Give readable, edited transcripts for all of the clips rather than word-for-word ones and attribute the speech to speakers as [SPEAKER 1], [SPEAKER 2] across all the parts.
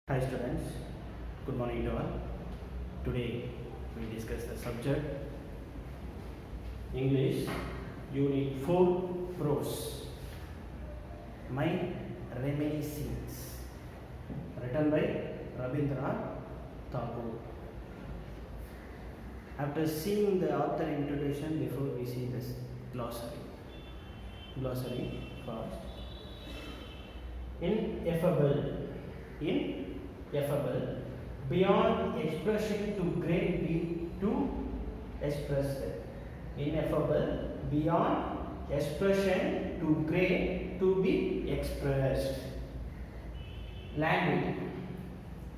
[SPEAKER 1] Hi students, good morning to all. Today we discuss the subject English Unit 4 Prose. My Reminiscence, written by Rabindranath Tagore. After seeing the author introduction, before we see this glossary. Glossary first. Ineffable. Ineffable, beyond expression, too great be to express it. Ineffable, beyond expression, too great to be expressed. Language,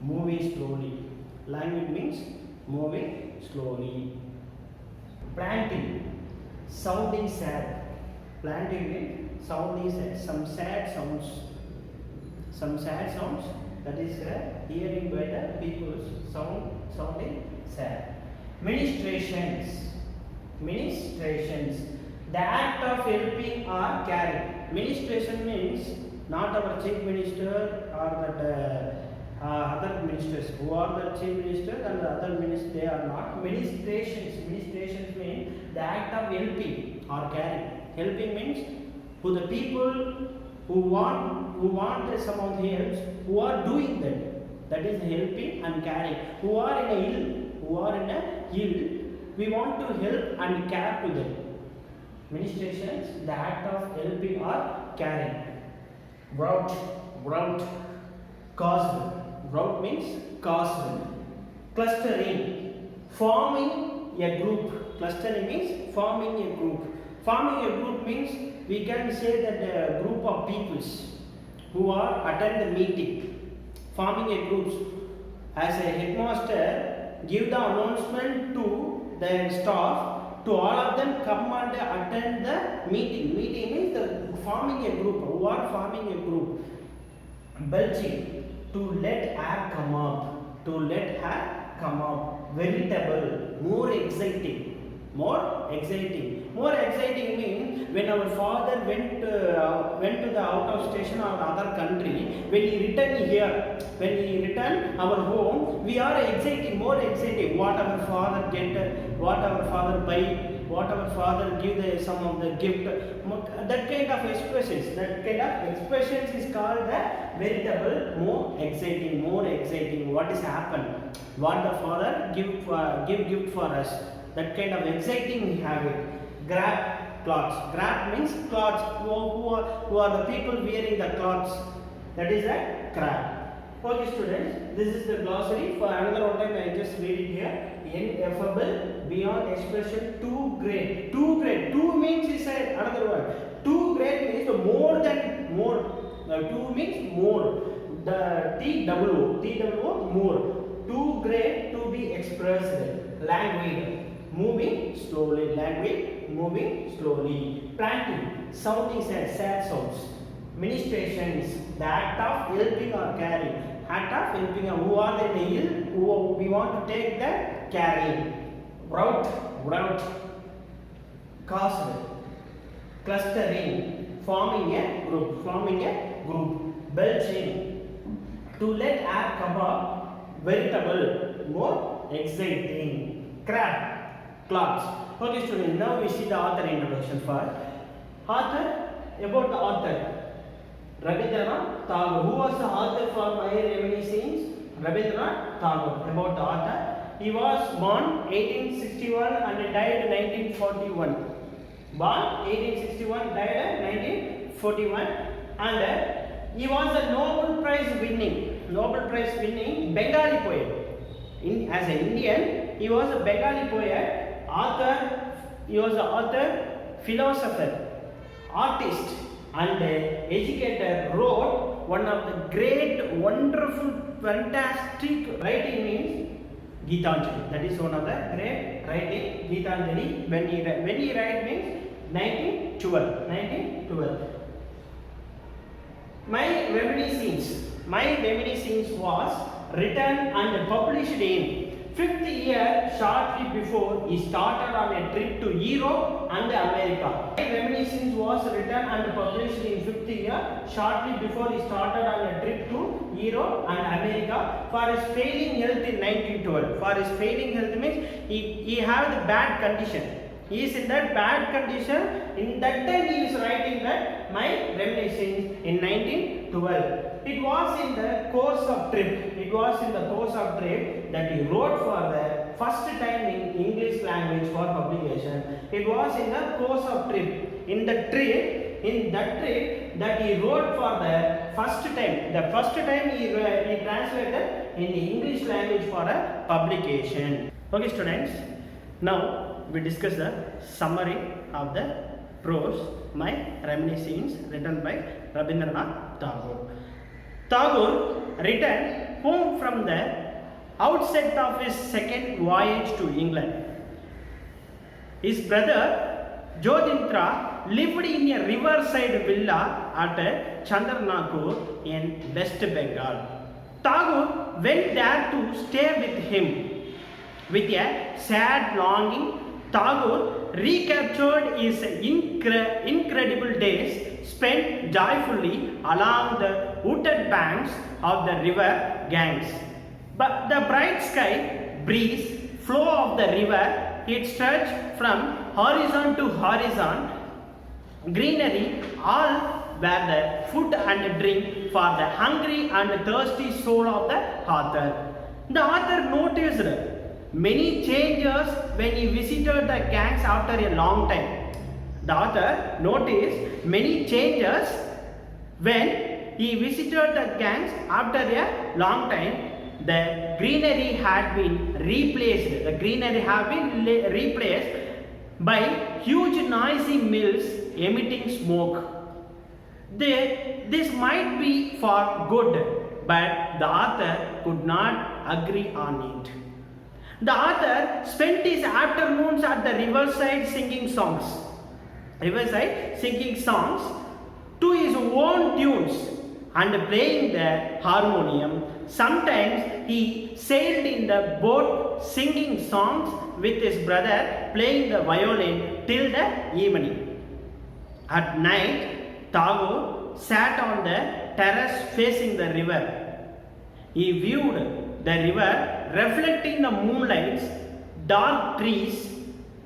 [SPEAKER 1] moving slowly. Language means moving slowly. Planting, sounding sad. Planting means sounding sad. Some sad sounds that is hearing by the people sounding sad. Ministrations, the act of helping or caring. Ministration means not our chief minister or that other ministers who are the chief minister and the other ministers, they are not. Ministrations mean the act of helping or caring. Helping means to the people who want some of the helps, who are doing that is helping and caring. Who are in a ill, we want to help and care to them. Ministrations, the act of helping or caring. Route, causal. Route means causal. Clustering, forming a group. Clustering means forming a group. Forming a group means we can say that a group of peoples who are attend the meeting. Forming a group. As a headmaster, give the announcement to the staff, to all of them come and attend the meeting. Meeting means the forming a group. Who are forming a group? Belching, to let air come up. To let air come up. Veritable, more exciting. More exciting means when our father went to the out of station or other country, when he return our home, we are more exciting. What our father get, what our father buy, what our father give some of the gift. That kind of expressions is called the veritable, more exciting. What is happened? What the father give gift for us. That kind of exciting we have it. Grab clothes. Grab means clothes. Who are the people wearing the clothes? That is a grab. Okay, students, this is the glossary. For another one time, I just read it here. Ineffable, beyond expression, too great. Too means is another word. Too great means more than more. Two means more. The TWO, more. Too great to be expressed. Language. Moving slowly. Planting, sounding sad sounds. Ministrations, the act of helping or caring. Act of helping, who are the ill, who we want to take the caring. Route, causal. Clustering, forming a group. Belching, to let air come up. Veritable, more exciting. Crab, clothes. Okay, students, now we see the author introduction first. About the author, Rabindranath Tagore. Who was the author for My Reminiscence? Rabindranath Tagore. About the author, he was born 1861 and died 1941. Born 1861, died 1941, and he was a Nobel Prize winning Bengali poet. As an Indian, he was a Bengali poet. He was an author, philosopher, artist, and educator. Wrote one of the great, wonderful, fantastic writing means Gitanjali. That is one of the great writing, Gitanjali. When he write means 1912. My Reminiscence was written and published in 5th year, shortly before he started on a trip to Europe and America. My Reminiscence was written and published in 5th year, shortly before he started on a trip to Europe and America for his failing health in 1912. For his failing health means he had the bad condition. He is in that bad condition. In that time he is writing that my reminiscence in 1912. It was in the course of trip. It was in the course of trip that he wrote for the first time in English language for publication. It was in the course of trip. In that trip that he wrote for the first time. The first time he translated in English language for a publication. Okay, students. Now we discuss the summary of the prose, my reminiscence, written by Rabindranath Tagore. Tagore returned home from the outset of his second voyage to England. His brother Jodhindra lived in a riverside villa at Chandranagpur in West Bengal. Tagore went there to stay with him. With a sad longing, Tagore recaptured his incredible days spent joyfully along the wooded banks of the river Ganges. But the bright sky, breeze, flow of the river, it stretched from horizon to horizon, greenery, all were the food and drink for the hungry and thirsty soul of the author. The author noticed many changes when he visited the Ganges after a long time. The author noticed many changes when he visited the Ganges after a long time. The greenery had been replaced. The greenery had been replaced by huge noisy mills emitting smoke. This might be for good, but the author could not agree on it. The author spent his afternoons at the riverside singing songs to his own tunes and playing the harmonium. Sometimes he sailed in the boat singing songs with his brother playing the violin till the evening. At night, Tagore sat on the terrace facing the river. He viewed the river reflecting the moonlight, dark trees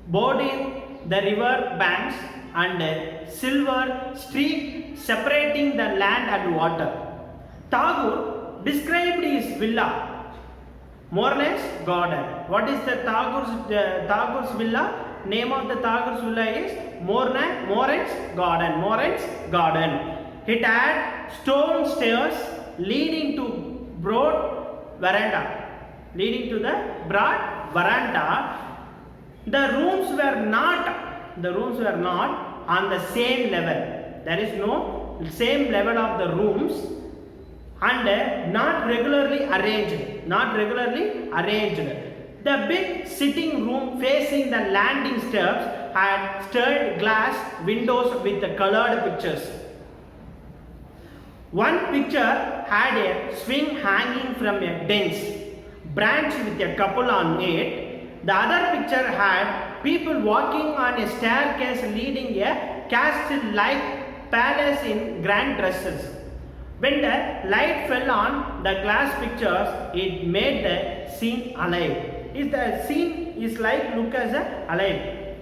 [SPEAKER 1] bordered the river banks and silver streak separating the land and water. Tagore described his villa, Moren's garden. What is the Tagore's villa? Name of the Tagore's villa is Moren's garden. Moren's garden. It had stone stairs leading to broad veranda. The rooms were not on the same level. There is no same level of the rooms and not regularly arranged. The big sitting room facing the landing steps had stirred glass windows with the colored pictures. One picture had a swing hanging from a dense branch with a couple on it. The other picture had people walking on a staircase leading a castle-like palace in grand dresses. When the light fell on the glass pictures, it made the scene alive. The scene is like look as alive.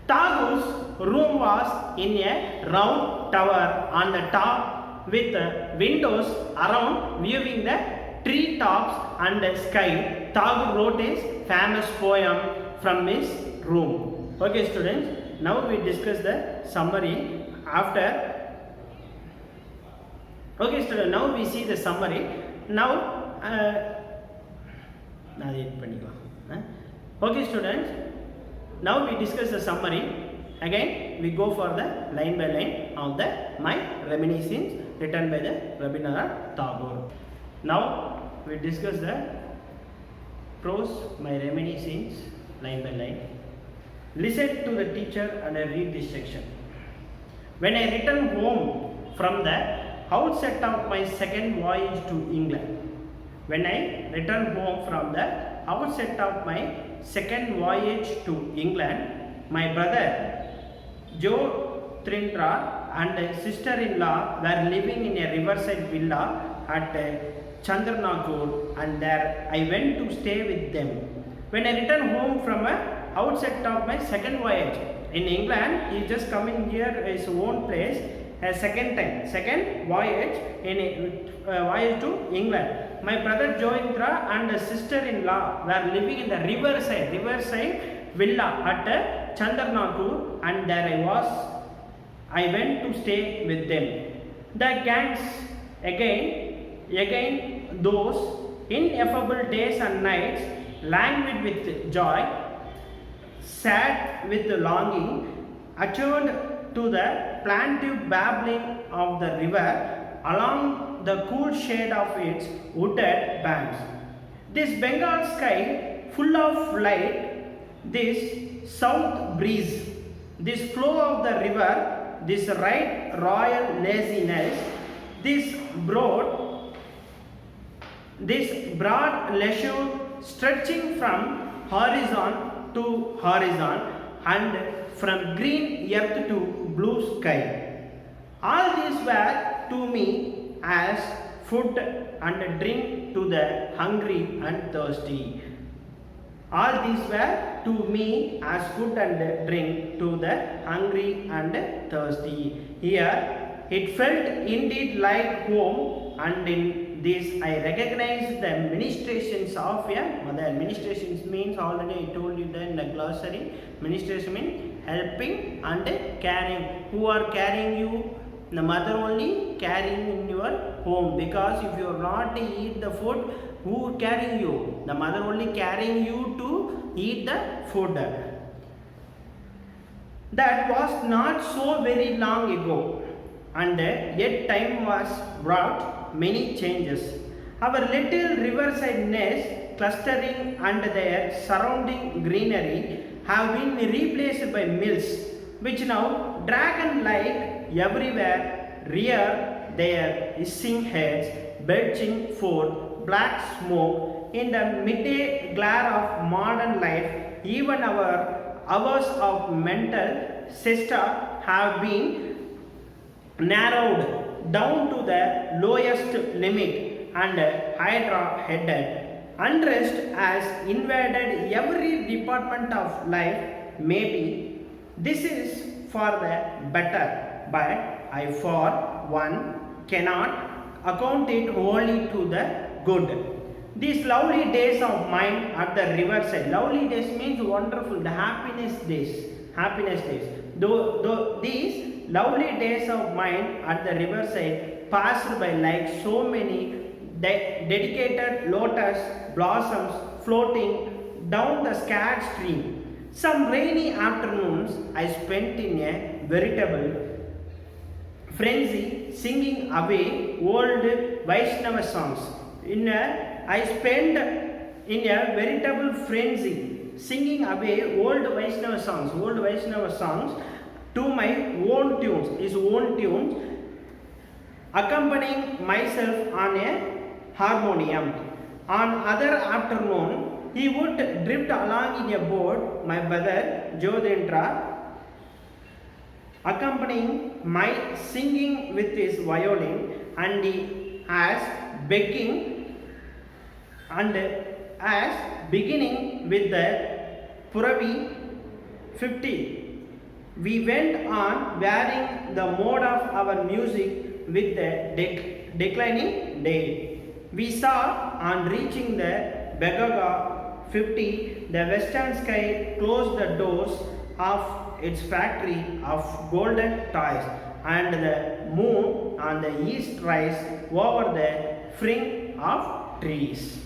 [SPEAKER 1] Tagore's room was in a round tower on the top with windows around viewing the tree tops and the sky. Tagore wrote his famous poem from his room. Okay, students, now we discuss the summary after. Okay, students, now we see the summary. Now, okay, students, now we discuss the summary. Again, we go for the line by line of the My Reminiscence written by the Rabindranath Tagore. Now, we discuss the prose My Reminiscence line by line. Listen to the teacher and read this section. When I returned home from the outset of my second voyage to England. When I returned home from the outset of my second voyage to England, my brother Putrindra and sister-in-law were living in a riverside villa at Chandranagore, and there I went to stay with them. When I returned home from a outset of my second voyage in England, he just coming here his own place a second voyage voyage to England. My brother Joindra and sister-in-law were living in the riverside villa at Chandranagore, and there I went to stay with them. The gangs again those ineffable days and nights, languid with joy, sad with longing, attuned to the plaintive babbling of the river along the cool shade of its wooded banks. This Bengal sky full of light, this south breeze, this flow of the river, this right royal laziness, this broad leisure stretching from horizon to horizon and from green earth to blue sky. All these were to me as food and drink to the hungry and thirsty. All these were to me as food and drink to the hungry and thirsty. Here it felt indeed like home, and in this I recognized the ministrations of a mother. Ministrations means, already I told you that in the glossary. Ministration means helping and caring. Who are carrying you? The mother only carrying in your home, because if you are not to eat the food, who carrying you? The mother only carrying you to eat the food. That was not so very long ago, and yet time was brought many changes. Our little riverside nest, clustering under their surrounding greenery, have been replaced by mills, which now dragon-like everywhere rear their hissing heads, belching forth black smoke in the midday glare of modern life. Even our hours of mental siesta have been narrowed down to the lowest limit, and hydra-headed unrest has invaded every department of life. Maybe this is for the better, but I for one cannot account it wholly to the good. These lovely days of mine at the riverside, lovely days means wonderful, the happiness days. Though these lovely days of mine at the riverside passed by like so many dedicated lotus blossoms floating down the scared stream. Some rainy afternoons I spent in a veritable frenzy singing away old Vaishnava songs. I spent in a veritable frenzy singing away old Vaishnava songs to my own tunes, his own tunes, accompanying myself on a harmonium. On other afternoon, he would drift along in a boat, my brother Jodhendra, accompanying my singing with his violin, and he as beginning with the Puravi 50. We went on varying the mode of our music with the declining day. We saw on reaching the Begaga 50, the western sky closed the doors of its factory of golden toys, and the moon on the east rise over the fringe of trees.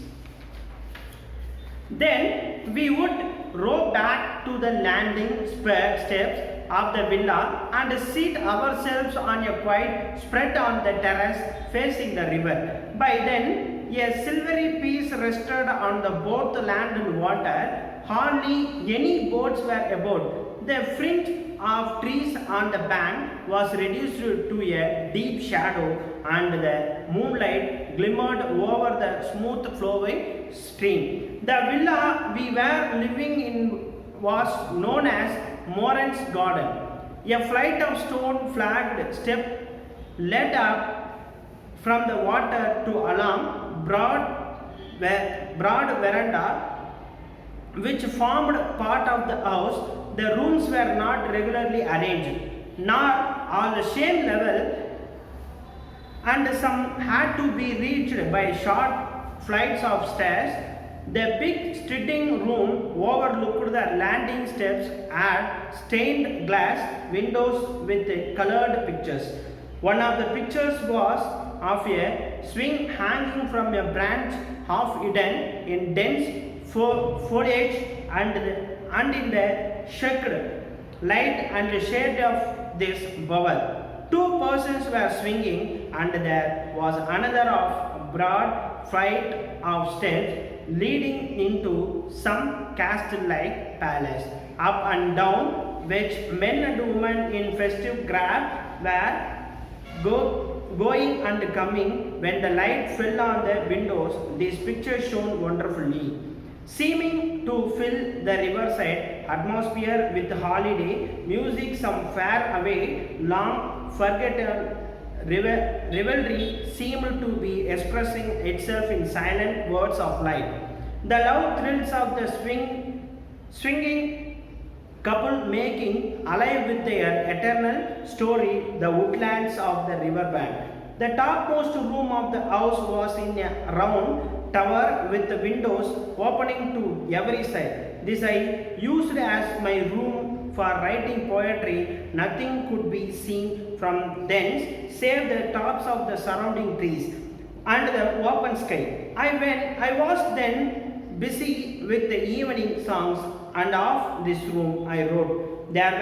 [SPEAKER 1] Then we would row back to the landing steps of the villa and seat ourselves on a quiet spread on the terrace facing the river. By then, a silvery peace rested on the both land and water. Hardly any boats were about. The fringe of trees on the bank was reduced to a deep shadow, and the moonlight glimmered over the smooth flowing stream. The villa we were living in was known as Moran's Garden. A flight of stone flagged step led up from the water to along broad veranda which formed part of the house. The rooms were not regularly arranged, nor on the same level, and some had to be reached by short flights of stairs. The big sitting room overlooked the landing steps had stained glass windows with colored pictures. One of the pictures was of a swing hanging from a branch half hidden in dense foliage, and in the chequered light and shade of this bower. Two persons were swinging, and there was another of broad flight of steps leading into some castle-like palace, up and down which men and women in festive garb were going and coming. When the light fell on the windows, these pictures shone wonderfully, seeming to fill the riverside atmosphere with holiday music. Some far away, long forgotten revelry seemed to be expressing itself in silent words of life. The loud thrills of the swinging couple making alive with their eternal story the woodlands of the riverbank. The topmost room of the house was in a round tower with the windows opening to every side. This I used as my room for writing poetry. Nothing could be seen from thence save the tops of the surrounding trees and the open sky. I was then busy with the evening songs, and of this room I wrote. There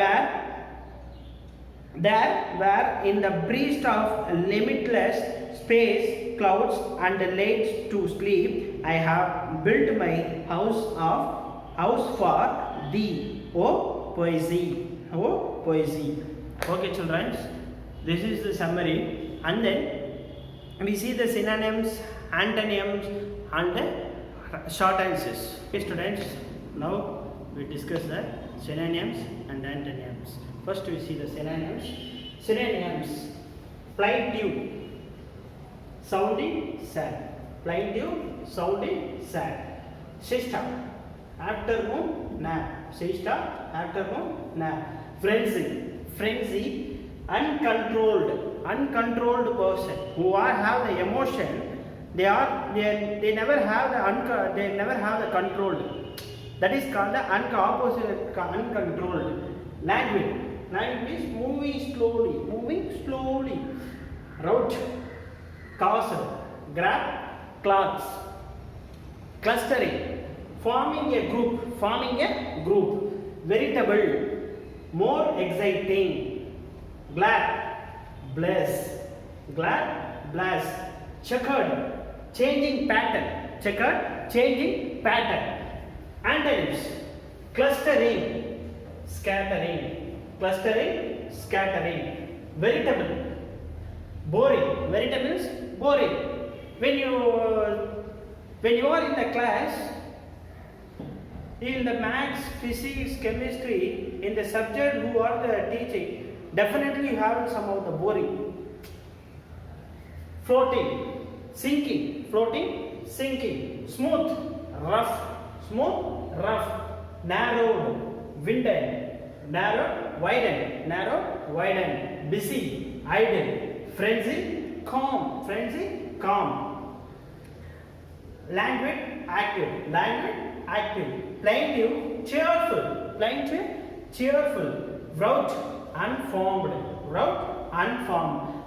[SPEAKER 1] were in the breast of limitless space clouds and lakes to sleep. I have built my house for thee, O poesy, O poesy. Okay, children, this is the summary, and then we see the synonyms, antonyms, and short answers. Okay, students, now we discuss the synonyms and antonyms. First, we see the synonyms. Synonyms: plaintive, sounding sad. Plaintive, sounding sad. Siesta, afternoon nap. Siesta, afternoon nap. Frenzy, uncontrolled person who have the emotion. They never have the controlled. That is called the uncontrolled. Language is moving slowly. Route, castle, grab, cloths. Clustering, forming a group. Veritable, more exciting. Glad, bless. Checkered, changing pattern. Antonyms: clustering, scattering. Veritable, boring. Veritable is boring. When you are in the class, in the maths, physics, chemistry, in the subject who are the teaching, definitely you have some of the boring. Floating, sinking. Smooth, rough. Narrowed, widen. Busy, idle. Frenzy, calm. Languid, active. Plaintive, cheerful. Wrote, unformed.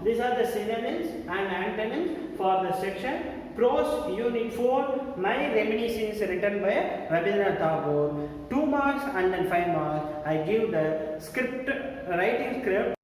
[SPEAKER 1] These are the synonyms and antonyms for the section Prose Unit 4, My Reminiscence, written by Rabindranath Tagore. 2 marks and then 5 marks. I give the writing script.